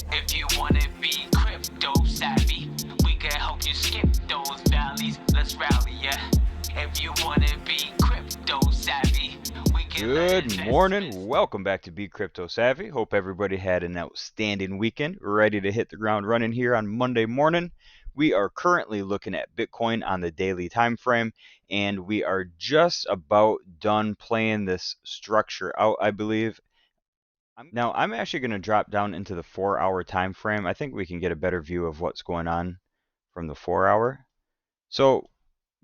If you wanna be crypto savvy, we can help you skip those valleys. Let's rally, yeah. If you wanna be crypto savvy, we can Good morning. Welcome back to Be Crypto Savvy. Hope everybody had an outstanding weekend. Ready to hit the ground running here on Monday morning. We are currently looking at Bitcoin on the daily time frame, and we are just about done playing this structure out, I believe. Now, I'm actually going to drop down into the 4-hour time frame. I think we can get a better view of what's going on from the 4-hour. So,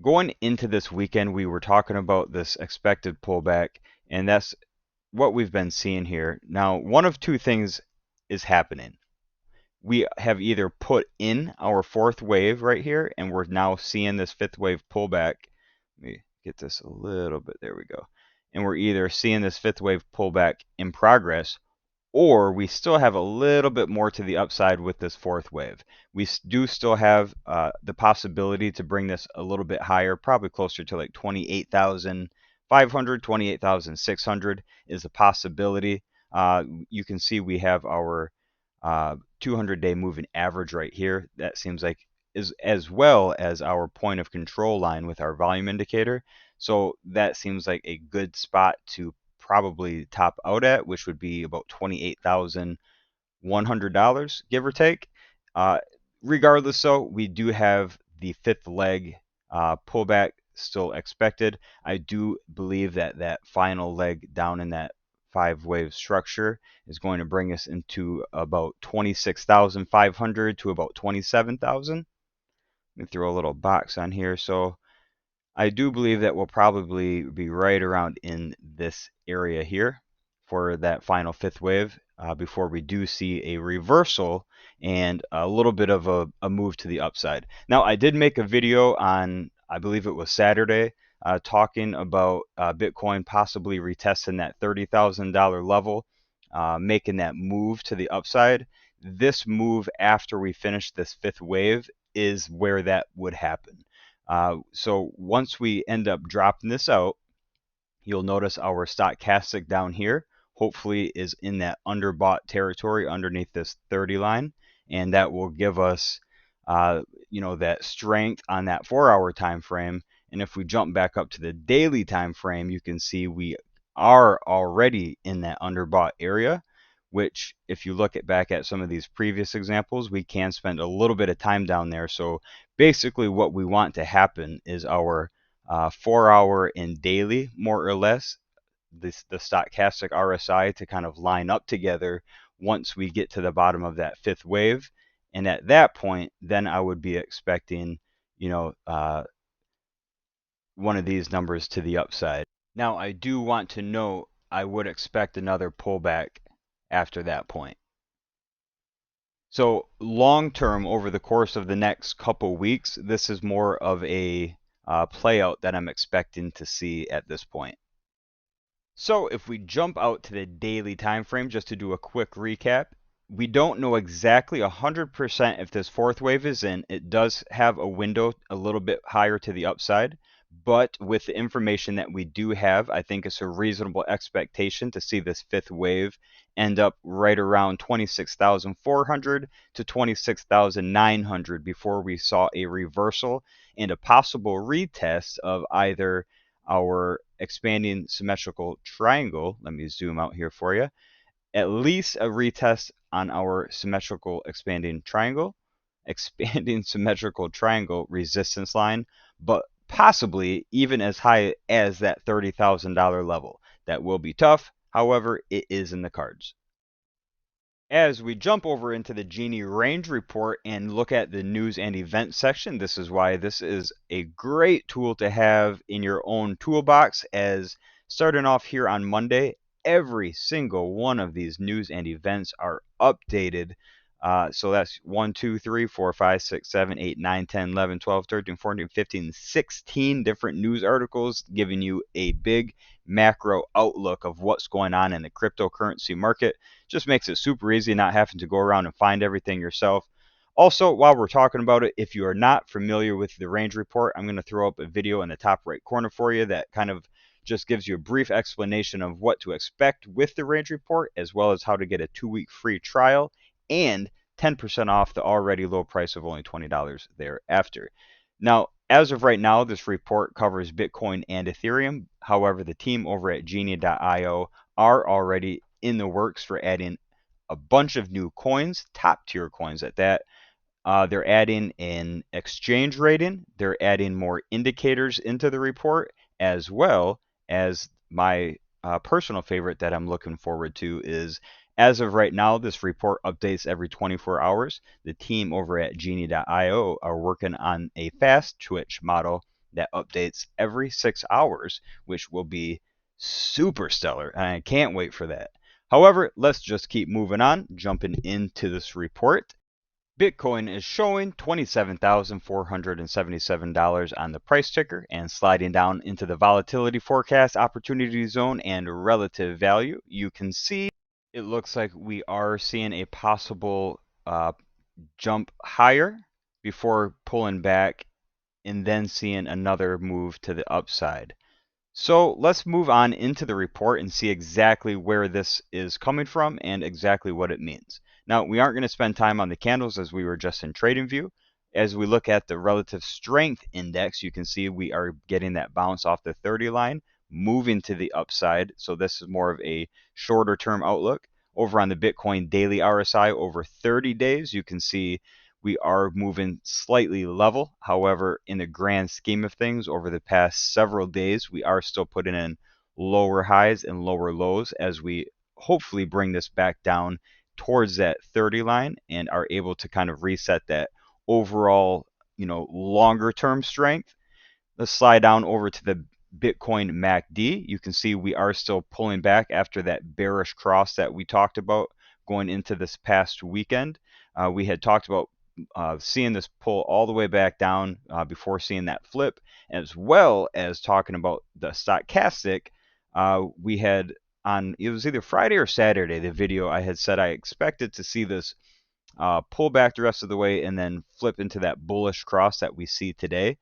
going into this weekend, we were talking about this expected pullback, and that's what we've been seeing here. Now, one of two things is happening. We have either put in our fourth wave right here, and we're now seeing this fifth wave pullback. Let me get this a little bit. There we go. And we're either seeing this fifth wave pullback in progress, or we still have a little bit more to the upside with this fourth wave. We do still have the possibility to bring this a little bit higher, probably closer to like 28,500, 28,600 is a possibility. You can see we have our 200-day moving average right here. That seems like is as well as our point of control line with our volume indicator. So that seems like a good spot to probably top out at, which would be about $28,100, give or take. Uh, Regardless, though, we do have the fifth leg pullback still expected. I do believe that that final leg down in that five-wave structure is going to bring us into about 26,500 to about 27,000. Let me throw a little box on here. So I do believe that we'll probably be right around in this area here for that final fifth wave before we do see a reversal and a little bit of a move to the upside. Now, I did make a video on, I believe it was Saturday, talking about Bitcoin possibly retesting that $30,000 level, making that move to the upside. This move after we finish this fifth wave is where that would happen. So once we end up dropping this out, you'll notice our stochastic down here hopefully is in that underbought territory underneath this 30 line, and that will give us that strength on that 4-hour time frame. And if we jump back up to the daily time frame, you can see we are already in that underbought area, which if you look back at some of these previous examples, we can spend a little bit of time down there. So basically what we want to happen is our 4-hour and daily, more or less, the stochastic RSI to kind of line up together once we get to the bottom of that fifth wave. And at that point, then I would be expecting, one of these numbers to the upside. Now, I do want to note I would expect another pullback after that point. So long term, over the course of the next couple weeks, this is more of a play out that I'm expecting to see at this point. So if we jump out to the daily time frame, just to do a quick recap, we don't know exactly 100% if this fourth wave is in. It does have a window a little bit higher to the upside, but with the information that we do have, I think it's a reasonable expectation to see this fifth wave end up right around 26,400 to 26,900 before we saw a reversal and a possible retest of either our expanding symmetrical triangle. Let me zoom out here for you. At least a retest on our expanding symmetrical triangle resistance line, but possibly even as high as that $30,000 level. That will be tough. However, it is in the cards. As we jump over into the Genie range report and look at the news and events section, this is why this is a great tool to have in your own toolbox, as starting off here on Monday, every single one of these news and events are updated. So that's 1, 2, 3, 4, 5, 6, 7, 8, 9, 10, 11, 12, 13, 14, 15, 16 different news articles giving you a big macro outlook of what's going on in the cryptocurrency market. Just makes it super easy not having to go around and find everything yourself. Also, while we're talking about it, if you are not familiar with the range report, I'm going to throw up a video in the top right corner for you that kind of just gives you a brief explanation of what to expect with the range report, as well as how to get a 2-week free trial and 10% off the already low price of only $20 thereafter. Now, as of right now, this report covers Bitcoin and Ethereum. However, the team over at Genie.io are already in the works for adding a bunch of new coins, top tier coins at that. They're adding an exchange rating. They're adding more indicators into the report, as well as my personal favorite that I'm looking forward to is, as of right now, this report updates every 24 hours. The team over at Genie.io are working on a fast twitch model that updates every 6 hours, which will be super stellar, and I can't wait for that. However, let's just keep moving on, jumping into this report. Bitcoin is showing $27,477 on the price ticker and sliding down into the volatility forecast, opportunity zone, and relative value. You can see it looks like we are seeing a possible jump higher before pulling back and then seeing another move to the upside. So let's move on into the report and see exactly where this is coming from and exactly what it means. Now, we aren't going to spend time on the candles as we were just in TradingView. As we look at the relative strength index, you can see we are getting that bounce off the 30 line, moving to the upside. So this is more of a shorter term outlook. Over on the Bitcoin daily RSI over 30 days, you can see we are moving slightly level. However, in the grand scheme of things, over the past several days, we are still putting in lower highs and lower lows as we hopefully bring this back down towards that 30 line and are able to kind of reset that overall, longer term strength. Let's slide down over to the Bitcoin MACD. You can see we are still pulling back after that bearish cross that we talked about going into this past weekend. We had talked about seeing this pull all the way back down before seeing that flip, as well as talking about the stochastic. We had it was either Friday or Saturday, the video I had said I expected to see this pull back the rest of the way and then flip into that bullish cross that we see today.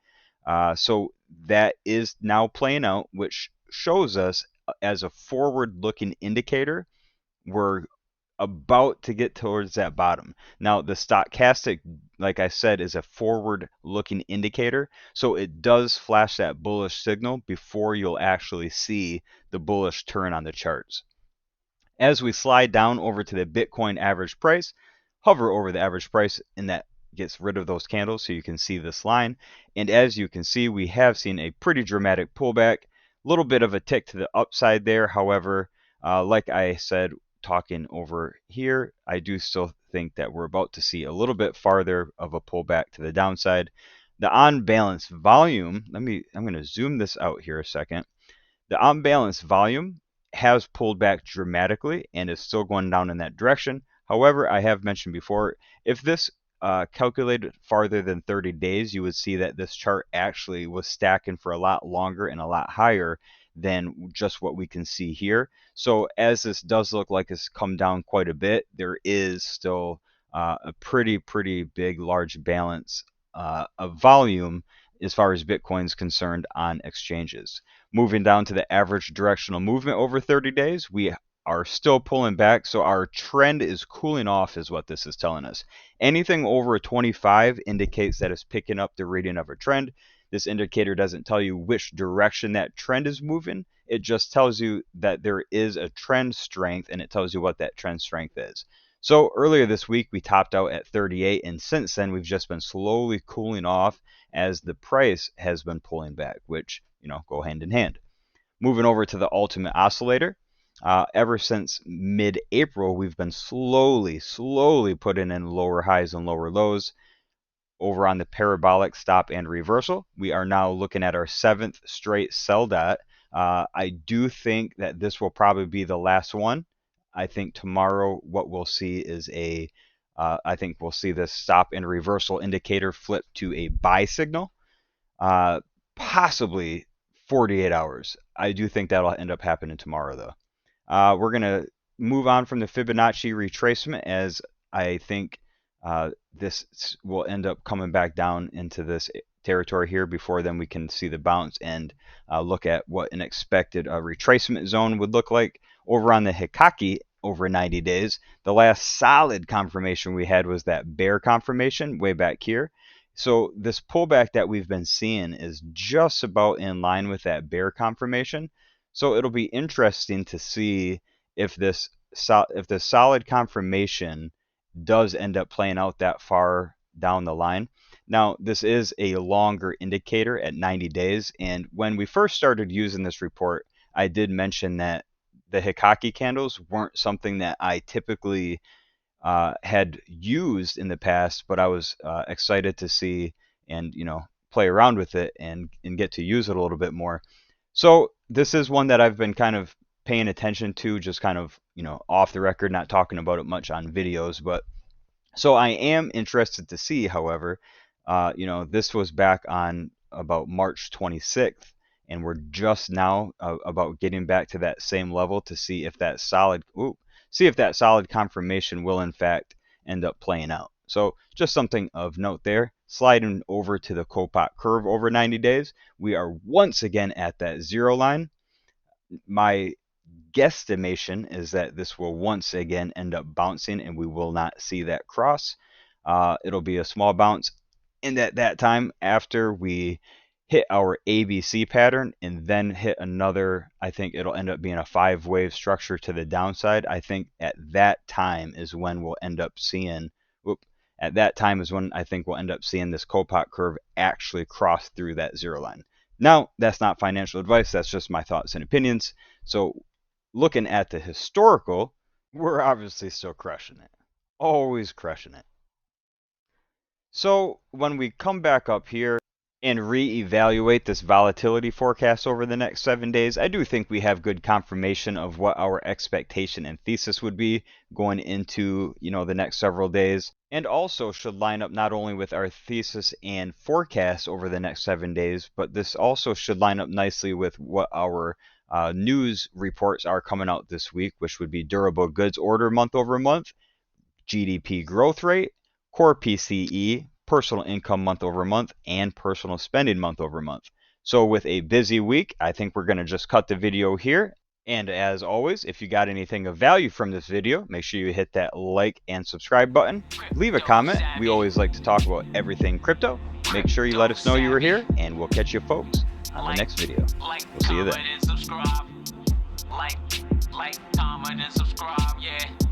So that is now playing out, which shows us as a forward-looking indicator, we're about to get towards that bottom. Now, the stochastic, like I said, is a forward-looking indicator, so it does flash that bullish signal before you'll actually see the bullish turn on the charts. As we slide down over to the Bitcoin average price, hover over the average price, and that gets rid of those candles so you can see this line. And as you can see, we have seen a pretty dramatic pullback, a little bit of a tick to the upside there. However, like I said, talking over here, I do still think that we're about to see a little bit farther of a pullback to the downside. The on balance volume, I'm going to zoom this out here a second. The on balance volume has pulled back dramatically and is still going down in that direction. However, I have mentioned before, if this calculated farther than 30 days, you would see that this chart actually was stacking for a lot longer and a lot higher than just what we can see here. So as this does look like it's come down quite a bit, there is still a pretty big, large balance of volume as far as Bitcoin's concerned on exchanges. Moving down to the average directional movement over 30 days, we are still pulling back, so our trend is cooling off is what this is telling us. Anything over a 25 indicates that it's picking up the reading of a trend. This indicator doesn't tell you which direction that trend is moving. It just tells you that there is a trend strength, and it tells you what that trend strength is. So earlier this week, we topped out at 38, and since then, we've just been slowly cooling off as the price has been pulling back, which, go hand in hand. Moving over to the ultimate oscillator. Ever since mid-April, we've been slowly putting in lower highs and lower lows. Over on the parabolic stop and reversal, we are now looking at our 7th straight sell dot. I do think that this will probably be the last one. I think tomorrow what we'll see is I think we'll see this stop and reversal indicator flip to a buy signal, possibly 48 hours. I do think that'll end up happening tomorrow, though. We're going to move on from the Fibonacci retracement, as I think this will end up coming back down into this territory here. Before then, we can see the bounce and look at what an expected retracement zone would look like. Over on the Hikaki over 90 days. The last solid confirmation we had was that bear confirmation way back here. So this pullback that we've been seeing is just about in line with that bear confirmation. So it'll be interesting to see if this solid confirmation does end up playing out that far down the line. Now, this is a longer indicator at 90 days, and when we first started using this report, I did mention that the Hikaki candles weren't something that I typically had used in the past, but I was excited to see and play around with it and get to use it a little bit more. So this is one that I've been kind of paying attention to, just kind of off the record, not talking about it much on videos. But so I am interested to see, however, this was back on about March 26th, and we're just now about getting back to that same level to see if that solid confirmation will in fact end up playing out. So just something of note there. Sliding over to the Kopach curve over 90 days, we are once again at that zero line. My guesstimation is that this will once again end up bouncing and we will not see that cross. It'll be a small bounce, and at that time, after we hit our ABC pattern and then hit another, I think it'll end up being a 5-wave structure to the downside. I think at that time is when we'll end up seeing this Kopach curve actually cross through that zero line. Now, that's not financial advice, that's just my thoughts and opinions. So looking at the historical, we're obviously still crushing it. Always crushing it. So when we come back up here and reevaluate this volatility forecast over the next 7 days, I do think we have good confirmation of what our expectation and thesis would be going into the next several days, and also should line up not only with our thesis and forecast over the next 7 days, but this also should line up nicely with what our news reports are coming out this week, which would be durable goods order month over month, GDP growth rate, core PCE, personal income month over month, and personal spending month over month. So with a busy week, I think we're going to just cut the video here. And as always, if you got anything of value from this video, make sure you hit that like and subscribe button. Leave a comment. We always like to talk about everything crypto. Make sure you let us know you were here, and we'll catch you folks on the next video. We'll see you then. Like, comment, and subscribe, yeah.